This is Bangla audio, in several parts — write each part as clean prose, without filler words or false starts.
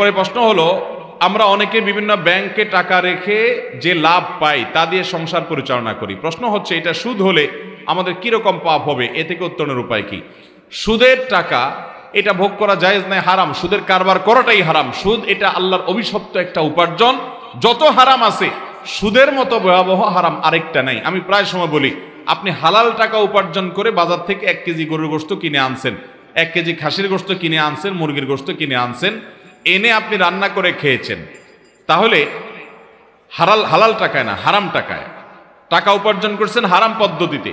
এরপরে প্রশ্ন হলো, আমরা অনেকে বিভিন্ন ব্যাংকে টাকা রেখে যে লাভ পাই তা দিয়ে সংসার পরিচালনা করি। প্রশ্ন হচ্ছে, এটা সুদ হলে আমাদের কিরকম পাপ হবে? এ থেকে উত্তরণের উপায় কি? সুদের টাকা এটা ভোগ করা জায়েজ নাই, হারাম। সুদের কারবার করাটাই হারাম। সুদ এটা আল্লাহর অভিশপ্ত একটা উপার্জন। যত হারাম আছে সুদের মতো ভয়াবহ হারাম আরেকটা নাই। আমি প্রায় সময় বলি, আপনি হালাল টাকা উপার্জন করে বাজার থেকে 1 কেজি গরুর গোশত কিনে আনছেন, 1 কেজি খাসির গোশত কিনে আনছেন, মুরগির গোশত কিনে আনছেন, এনে আপনি রান্না করে খেয়েছেন, তাহলে হালাল টাকায় না, হারাম টাকায় টাকা উপার্জন করছেন, হারাম পদ্ধতিতে।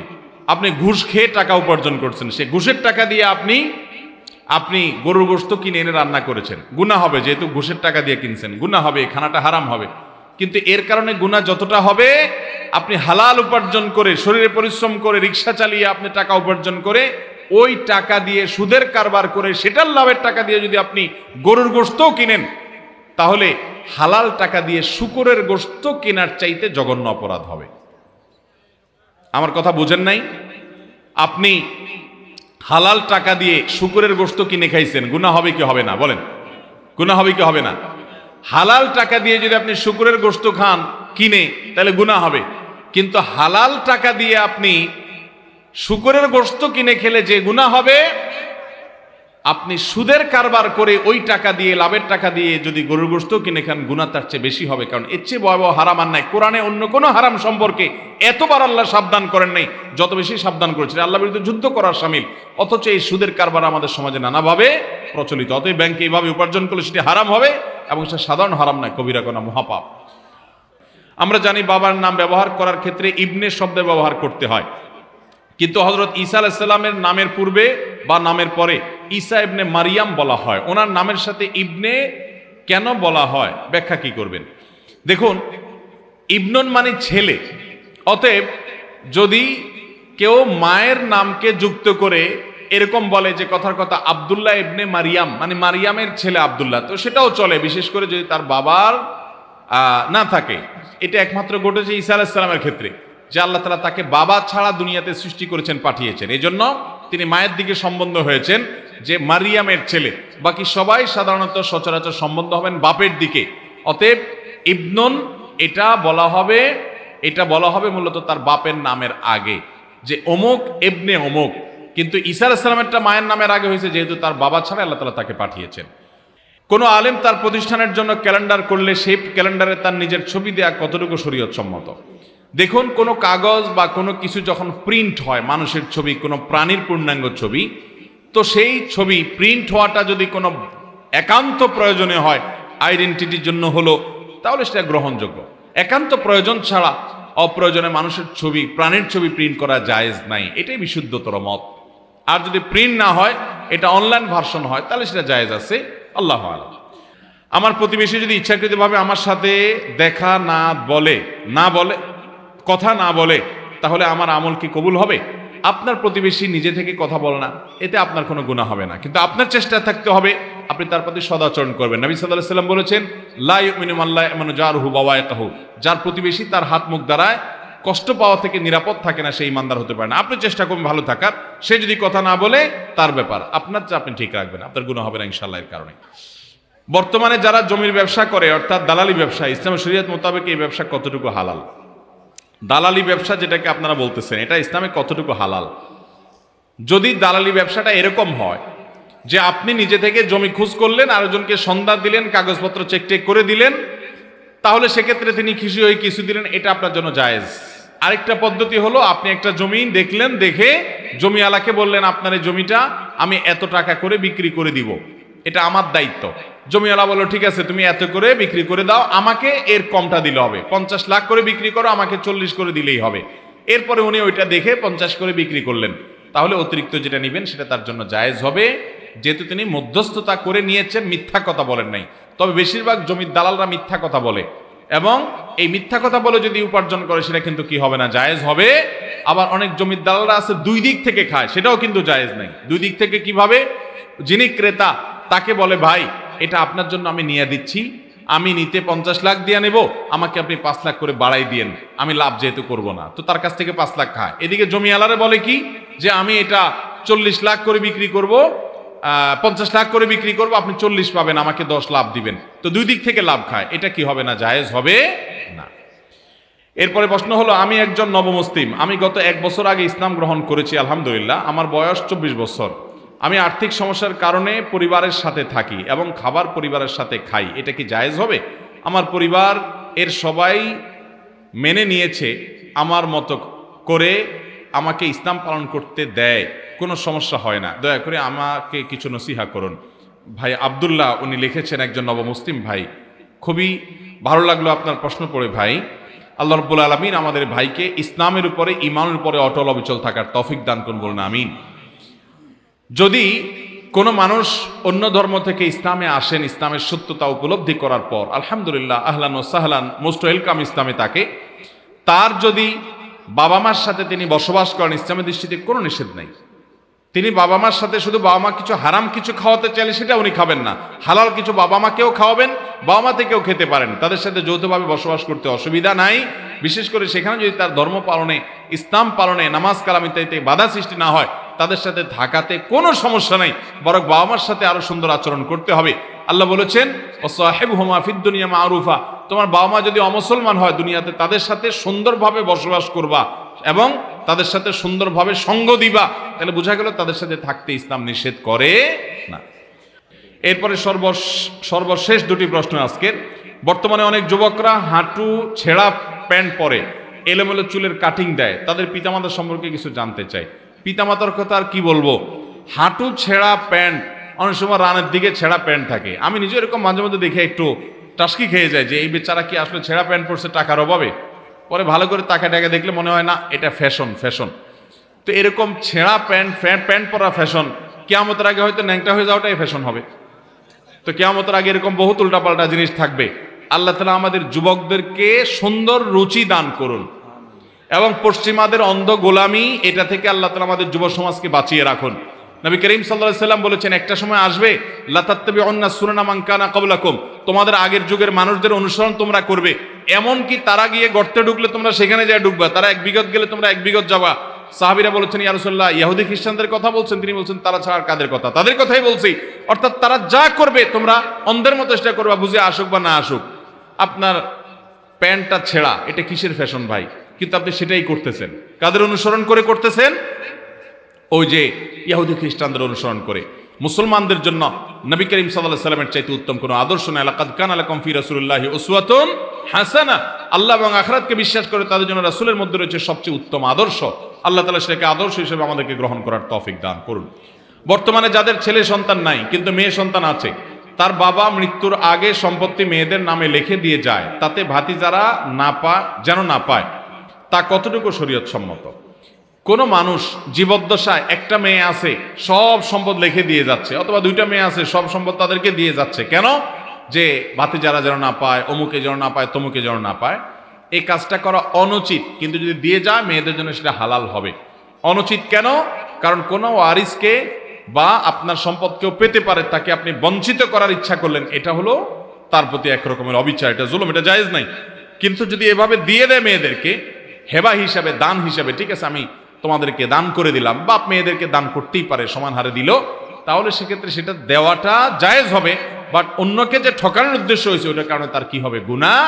আপনি ঘুষ খেয়ে টাকা উপার্জন করছেন, সে ঘুষের টাকা দিয়ে আপনি গরুর গোশত কিনে এনে রান্না করেছেন। গুনাহ হবে, যেহেতু ঘুষের টাকা দিয়ে কিনছেন, গুনাহ হবে, খানাটা হারাম হবে। কিন্তু এর কারণে গুনাহ যতটা হবে, আপনি হালাল উপার্জন করে, শরীরে পরিশ্রম করে, রিক্সা চালিয়ে আপনি টাকা উপার্জন করে, ওই টাকা দিয়ে সুদের কারবার করে সেটার লাভের টাকা দিয়ে যদি আপনি গরুর গোশতও কিনেন, তাহলে হালাল টাকা দিয়ে শূকরের গোশত কেনার চাইতে জঘন্য অপরাধ হবে। আমার কথা বুঝেন নাই? আপনি হালাল টাকা দিয়ে শূকরের গোশত কিনে খাইছেন, গুনাহ হবে কি হবে না? বলেন, গুনাহ হবে কি হবে না? হালাল টাকা দিয়ে যদি আপনি শূকরের গোশত খান কিনে, তাহলে গুনাহ হবে। কিন্তু হালাল টাকা দিয়ে আপনি শূকরের গোশত কিনে খেলে যে গুনাহ হবে, আপনি সুদের কারবার করে ওই টাকা দিয়ে, লাভের টাকা দিয়ে যদি গরুর গোশত কিনে খান, গুনাহ তার চেয়ে বেশি হবে। কারণ এর চেয়ে ভয়াবহ হারাম আর নাই। কোরআনে অন্য কোনো হারাম সম্পর্কে এতবার আল্লাহ সাবধান করেন নাই যত বেশি সাবধান করেছেন আল্লাহ বিরুদ্ধে যুদ্ধ করার শামিল। অথচ এই সুদের কারবার আমাদের সমাজে নানাভাবে প্রচলিত। অতএব ব্যাংকে এইভাবে উপার্জন করলে সেটি হারাম হবে, এবং সেটা সাধারণ হারাম নয়, কবিরা গুনাহ, মহাপাপ। আমরা জানি বাবার নাম ব্যবহার করার ক্ষেত্রে ইবনে শব্দ ব্যবহার করতে হয়, কিন্তু হযরত ঈসা আলাইহিস সালামের নামের পূর্বে বা নামের পরে ঈসা ইবনে মারিয়াম বলা হয়। ওনার নামের সাথে ইবনে কেন বলা হয়, ব্যাখ্যা কি করবেন? দেখুন, ইবনুন মানে ছেলে। অতএব যদি কেউ মায়ের নামকে যুক্ত করে এরকম বলে যে কথার কথা আব্দুল্লাহ ইবনে মারিয়াম, মানে মারিয়ামের ছেলে আব্দুল্লাহ, তো সেটাও চলে, বিশেষ করে যদি তার বাবার না থাকে। এটা একমাত্র ঘটেছে ঈসা আলাইহিস সালামের ক্ষেত্রে, যে আল্লাহ তাআলা তাকে বাবা ছাড়া দুনিয়াতে সৃষ্টি করেছেন, পাঠিয়েছেন। এই জন্য তিনি মায়ের দিকে সম্বন্ধ হয়েছেন যে মারিয়ামের ছেলে। বাকি সবাই সাধারণত সচরাচর সম্বন্ধ হবেন বাপের দিকে। অতএব ইবনুন এটা বলা হবে মূলত তার বাপের নামের আগে, যে অমুক ইবনে অমুক। কিন্তু ঈসা আলাইহিস সালামেরটা মায়ের নামের আগে হয়েছে, যেহেতু তার বাবা ছাড়া আল্লাহ তাআলা তাকে পাঠিয়েছেন। কোনো আলেম তার প্রতিষ্ঠানের জন্য ক্যালেন্ডার করলে সেই ক্যালেন্ডারে তার নিজের ছবি দেয়া কতটুকু শরীয়ত সম্মত? দেখুন, কোনো কাগজ বা কোনো কিছু যখন প্রিন্ট হয়, মানুষের ছবি, কোনো প্রাণীর পূর্ণাঙ্গ ছবি, তো সেই ছবি প্রিন্ট হওয়াটা যদি কোনো একান্ত প্রয়োজনে হয়, আইডেন্টিটির জন্য হলো, তাহলে সেটা গ্রহণযোগ্য। একান্ত প্রয়োজন ছাড়া অপ্রয়োজনে মানুষের ছবি, প্রাণীর ছবি প্রিন্ট করা জায়েজ নাই, এটাই বিশুদ্ধতর মত। আর যদি প্রিন্ট না হয়, এটা অনলাইন ভার্সন হয়, তাহলে সেটা জায়েজ আছে। আল্লাহু আ'লাম। আমার প্রতিবেশী যদি ইচ্ছাকৃতভাবে আমার সাথে দেখা কথা না বলে, তাহলে আমার আমল কি কবুল হবে? আপনার প্রতিবেশী নিজে থেকে কথা বলে না, এতে আপনার কোনো গুনাহ হবে না, কিন্তু আপনার চেষ্টা থাকতে হবে আপনি তার প্রতি সদাচরণ করবেন। নবী সাল্লাল্লাহু আলাইহি ওয়াসাল্লাম বলেছেন, লা ইউমিনু মান লা ইয়ামানু জারুহু বাওয়াইকাহু, যার প্রতিবেশী তার হাত মুখ দ্বারায় কষ্ট পাওয়া থেকে নিরাপদ থাকে না, সেই ইমানদার হতে পারে না। আপনি চেষ্টা করবেন ভালো থাকার। সে যদি কথা না বলে, তার ব্যাপার, আপনার চেয়ে আপনি ঠিক রাখবেন, আপনার গুনাহ হবে না ইনশাআল্লাহ এর কারণে। বর্তমানে যারা জমির ব্যবসা করে, অর্থাৎ দালালি ব্যবসা, ইসলামের শরীয়ত মোতাবেক এই ব্যবসা কতটুকু হালাল? দালালি ব্যবসা যেটাকে আপনারা বলতেছেন, এটা ইসলামে কতটুকু হালাল? যদি দালালি ব্যবসাটা এরকম হয় যে আপনি নিজে থেকে জমি খোঁজ করলেন, আরেকজনকে সন্ধ্যা দিলেন, কাগজপত্র চেক করে দিলেন, তাহলে সেক্ষেত্রে তিনি খুশি হয়ে কিছু দিলেন, এটা আপনার জন্য জায়েজ। আরেকটা পদ্ধতি হলো, আপনি একটা জমি দেখলেন, দেখে জমিওয়ালাকে বললেন, আপনার এই জমিটা আমি এত টাকা করে বিক্রি করে দিব, এটা আমার দায়িত্ব। জমিওয়ালা বলল, ঠিক আছে, তুমি এত করে বিক্রি করে দাও, আমাকে এর কমটা দিলে হবে, 50 লাখ করে বিক্রি করো, আমাকে 40 করে দিলেই হবে। এরপরে উনি ওইটা দেখে 50 করে বিক্রি করলেন, তাহলে অতিরিক্ত যেটা নিবেন সেটা তার জন্য জায়েজ হবে, যেহেতু তিনি মধ্যস্থতা করে নিয়েছেন, মিথ্যা কথা বলেন নাই। তবে বেশিরভাগ জমির দালালরা মিথ্যা কথা বলে, এবং এই মিথ্যা কথা বলে যদি উপার্জন করে, সেটা কিন্তু কি হবে না, জায়েজ হবে। আবার অনেক জমির দালালরা আছে দুই দিক থেকে খায়, সেটাও কিন্তু জায়েজ নাই। দুই দিক থেকে কিভাবে? যিনি ক্রেতা তাকে বলে, ভাই এটা আপনার জন্য আমি নিয়ে দিচ্ছি, আমি নিতে 50 লাখ দিয়ে নেব, আমাকে আপনি 5 লাখ করে বাড়াই দিয়েন, আমি লাভ যেহেতু করব না, তো তার কাছ থেকে 5 লাখ খায়। এদিকে জমিওয়ালারে বলে কি, যে আমি এটা 40 লাখ করে বিক্রি করব, 50 লাখ করে বিক্রি করবো, আপনি 40 পাবেন, আমাকে 10 লাভ দিবেন, তো দুই দিক থেকে লাভ খায়, এটা কি হবে না? জায়েজ হবে না। এরপরে প্রশ্ন হলো, আমি একজন নবমুসলিম, আমি গত 1 বছর আগে ইসলাম গ্রহণ করেছি, আলহামদুলিল্লাহ, আমার বয়স 24 বছর। আমি আর্থিক সমস্যার কারণে পরিবারের সাথে থাকি এবং খাবার পরিবারের সাথে খাই, এটা কি জায়েজ হবে? আমার পরিবার এর সবাই মেনে নিয়েছে, আমার মতো করে আমাকে ইসলাম পালন করতে দেয়, কোনো সমস্যা হয় না, দয়া করে আমাকে কিছু নসিহা করুন। ভাই আব্দুল্লাহ উনি লিখেছেন, একজন নবমুসলিম ভাই, খুবই ভালো লাগলো আপনার প্রশ্ন পড়ে ভাই। আল্লাহ রাব্বুল আলামিন আমাদের ভাইকে ইসলামের উপরে, ঈমানের উপরে অটল অবিচল থাকার তৌফিক দান করুন, বলুন আমিন। যদি কোনো মানুষ অন্য ধর্ম থেকে ইসলামে আসেন, ইসলামের সত্যতা উপলব্ধি করার পর আলহামদুলিল্লাহ, আহলান ও সাহলান, মোস্ট ওয়েলকাম ইসলামে তাকে। তার যদি বাবা মার সাথে তিনি বসবাস করেন, ইসলামের দৃষ্টিতে কোনো নিষেধ নাই। তিনি বাবা মার সাথে শুধু বাবা মা কিছু হারাম কিছু খাওয়াতে চাইলে সেটা উনি খাবেন না, হালাল কিছু বাবা মাকেও খাওয়াবেন, বাবা মা থেকেও খেতে পারেন, তাদের সাথে যৌথভাবে বসবাস করতে অসুবিধা নাই। বিশেষ করে সেখানে যদি তার ধর্ম পালনে, ইসলাম পালনে, নামাজ কালাম ইত্যাদিতে বাধা সৃষ্টি না হয়, তাদের সাথে থাকাতে কোনো সমস্যা নাই, বরং বাবা মার সাথে আরো সুন্দর আচরণ করতে হবে। আল্লাহ বলেছেন, ওয়াসাহিবহুমা ফিদ দুনিয়া মারুফা, তোমার বাবা মা যদি অমুসলমান হয় দুনিয়াতে, তাদের সাথে সুন্দরভাবে বসবাস করবা এবং তাদের সাথে সুন্দরভাবে সঙ্গ দিবা, তাহলে বোঝা গেল তাদের সাথে থাকতে ইসলাম নিষেধ করে না। এরপরে সর্বশেষ দুটি প্রশ্ন আজকের। বর্তমানে অনেক যুবকরা হাঁটু ছেঁড়া প্যান্ট পরে, এলোমেলো চুলের কাটিং দেয়, তাদের পিতামাতার সম্পর্কে কিছু জানতে চাই। পিতামাতার কথা আর কি বলবো, হাঁটু ছেঁড়া প্যান্ট, অনেক সময় রানের দিকে ছেঁড়া প্যান্ট থাকে, আমি নিজে এরকম মাঝে মধ্যে দেখে একটু টাস্কি খেয়ে যায় যে এই বেচারা কি আসলে ছেঁড়া প্যান্ট পরছে টাকার অভাবে। পরে ভালো করে তাকে টাকা দেখলে মনে হয় না এটা ফ্যাশন। তো এরকম ছেঁড়া প্যান্ট পরা ফ্যাশন, কিয়ামতের আগে হয়তো ন্যাংটা হয়ে যাওয়াটাই ফ্যাশন হবে। তো কিয়ামতের আগে এরকম বহুত উল্টাপাল্টা জিনিস থাকবে। আল্লাহ তাআলা আমাদের যুবকদেরকে সুন্দর রুচি দান করুন এবং পশ্চিমাদের অন্ধ গোলামি, এটা থেকে আল্লাহ তাআলা আমাদের যুব সমাজকে বাঁচিয়ে রাখুন। নবী করিম সাল্লাল্লাহু আলাইহি সাল্লাম বলেছেন, একটা সময় আসবে, লা তাত্তাবিউন্না সুনানা মান কানা ক্বাবলাকুম, তোমাদের আগের যুগের মানুষদের অনুসরণ তোমরা করবে, এমন কি তারা গিয়ে গর্তে ঢুকলে তোমরা সেখানে যায় ঢুকবা, তারা 1 বিগত গেলে তোমরা 1 বিগত যাবা। সাহাবীরা বলেছেন, ইয়া রাসূলুল্লাহ, ইহুদি খ্রিস্টানদের কথা বলছেন? তিনি বলছেন, তারা ছাড়া কাদের কথা? তাদের কথাই বলছি। অর্থাৎ তারা যা করবে তোমরা অন্ধের মতো চেষ্টা করবা, বুঝে আসুক বা না আসুক। আপনার প্যান্টটা ছেঁড়া, এটা কিসের ফ্যাশন ভাই? কিন্তু আপনি সেটাই করতেছেন। কাদের অনুসরণ করে করতেছেন? ওই যে ইহুদি খ্রিস্টানদের অনুসরণ করে। মুসলমানদের জন্য নবী করিম সাল্লাল্লাহু আলাইহি সাল্লামের চাইতে উত্তম কোনো আদর্শ নাই। লাকাদ কানা লাকুম ফি রাসূলিল্লাহি উসওয়াতুন হাসানা, আল্লাহ এবং আখিরাতকে বিশ্বাস করে তাদের জন্য রাসূলের মধ্যে রয়েছে সবচেয়ে উত্তম আদর্শ। আল্লাহ তাআলা সেটাকে আদর্শ হিসেবে আমাদেরকে গ্রহণ করার তৌফিক দান করুন। বর্তমানে যাদের ছেলে সন্তান নাই কিন্তু মেয়ে সন্তান আছে, তার বাবা মৃত্যুর আগে সম্পত্তি মেয়েদের নামে লিখে দিয়ে যায়, তাতে ভাতিজারা যেন না পায়, তা কতটুকু শরীয়ত সম্মত? কোন মানুষ জীবদ্দশায় একটা মেয়ে আছে, সব সম্পদ লিখে দিয়ে যাচ্ছে, অথবা 2টা মেয়ে আছে, সব সম্পদ তাদেরকে দিয়ে যাচ্ছে, কেন? যে ভাতিজারা যেন না পায়, অমুকে যেন না পায়, তমুকে যেন না পায়। এই কাজটা করা অনুচিত, কিন্তু যদি দিয়ে যায় মেয়েদের জন্য সেটা হালাল হবে। অনুচিত কেন? কারণ কোনো ওয়ারিসকে বা আপনার সম্পদ কেউ পেতে পারে, তাকে আপনি বঞ্চিত করার ইচ্ছা করলেন, এটা হলো তার প্রতি এক রকমের অবিচার, এটা জুলুম, এটা জায়েজ নাই। কিন্তু যদি এভাবে দিয়ে দেয় মেয়েদেরকে হেবা হিসাবে, দান হিসাবে, ঠিক আছে আমি তোমাদেরকে দান করে দিলাম, বাপ মেয়েদেরকে দান করতেই পারে, সমান হারে দিল, তাহলে সেক্ষেত্রে সেটা দেওয়াটা জায়েজ হবে। বাট অন্যকে যে ঠকানোর উদ্দেশ্য হয়েছে ওটার কারণে তার কি হবে? গুনাহ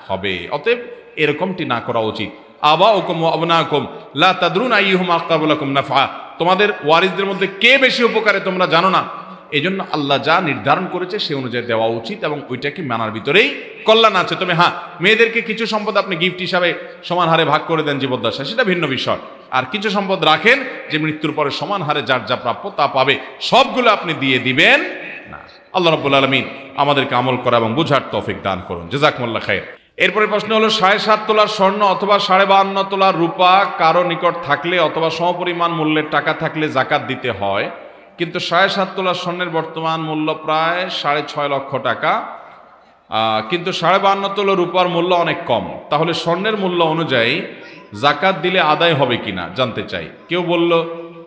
হবে। অতএব এরকমটি না করা উচিত। আবাউকুম ওয়া আবনাকুম লা তাদরুনা আইয়ুহুম আকরাবু লাকুম নাফআ, তোমাদের ওয়ারিসদের মধ্যে কে বেশি উপকারে তোমরা জানো না। এজন্য আল্লাহ যা নির্ধারণ করেছে সে অনুযায়ী দেওয়া উচিত এবং ওইটাকে মানার ভিতরেই কল্যাণ আছে। তবে হ্যাঁ, মেয়েদেরকে কিছু সম্পদ আপনি গিফট হিসাবে সমান হারে ভাগ করে দেন জীবদ্দশায়, সেটা ভিন্ন বিষয়। আর কিছু সম্পদ রাখেন যে মৃত্যুর পরে সমান হারে যার যা প্রাপ্য তা পাবে, সবগুলো আপনি দিয়ে দিবেন না। আল্লাহ রাব্বুল আলামিন আমাদেরকে আমল করা এবং বুঝার তৌফিক দান করুন। জাযাকুমুল্লাহ খাইর। এরপরে প্রশ্ন হলো, 7.5 তোলার স্বর্ণ অথবা 52.5 তোলার রূপা কারো নিকট থাকলে অথবা সমপরিমাণ মূল্যের টাকা থাকলে জাকাত দিতে হয়, কিন্তু 7.5 তোলার স্বর্ণের বর্তমান মূল্য প্রায় 6.5 লক্ষ টাকা, কিন্তু 52.5 তোলা রূপার মূল্য অনেক কম, তাহলে স্বর্ণের মূল্য অনুযায়ী জাকাত দিলে আদায় হবে কিনা জানতে চাই।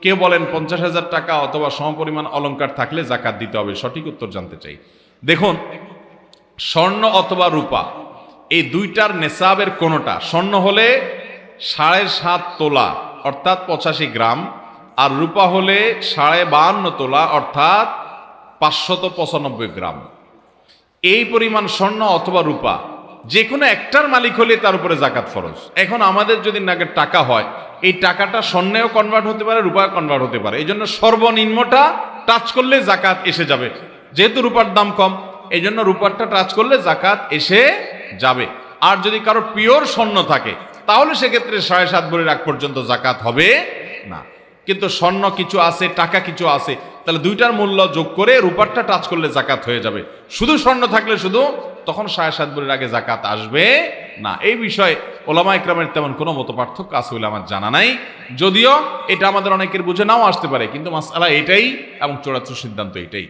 কেউ বলেন 50,000 টাকা অথবা সমপরিমাণ অলংকার থাকলে জাকাত দিতে হবে, সঠিক উত্তর জানতে চাই। দেখুন, স্বর্ণ অথবা রূপা এই দুইটার নেসাবের কোনোটা, স্বর্ণ হলে 7.5 তোলা অর্থাৎ 85 গ্রাম, আর রূপা হলে 52.5 তোলা অর্থাৎ 595 গ্রাম। এই পরিমাণ স্বর্ণ অথবা রূপা যে কোনো একটার মালিক হলে তার উপরে জাকাত ফরজ। এখন আমাদের যদি নাকি টাকা হয়, এই টাকাটা স্বর্ণেও কনভার্ট হতে পারে, রূপায় কনভার্ট হতে পারে, এই জন্য সর্বনিম্নটা টাচ করলে জাকাত এসে যাবে। যেহেতু রূপার দাম কম, এই জন্য রূপারটা টাচ করলে জাকাত এসে যাবে। আর যদি কারো পিওর স্বর্ণ থাকে তাহলে সেক্ষেত্রে 7.5 ভরির আগ পর্যন্ত জাকাত হবে না। কিন্তু স্বর্ণ কিছু আছে, টাকা কিছু আছে, তাহলে দুইটার মূল্য যোগ করে রূপারটা টাচ করলে জাকাত হয়ে যাবে। শুধু স্বর্ণ থাকলে শুধু তখন 7.5 ভরির আগে জাকাত আসবে না। এই বিষয়ে ওলামা ইকরামের তেমন কোনো মত পার্থক্য আছে বলে আমার জানা নাই, যদিও এটা আমাদের অনেকের বুঝে নাও আসতে পারে, কিন্তু মাসআলা এটাই এবং চূড়ান্ত সিদ্ধান্ত এটাই।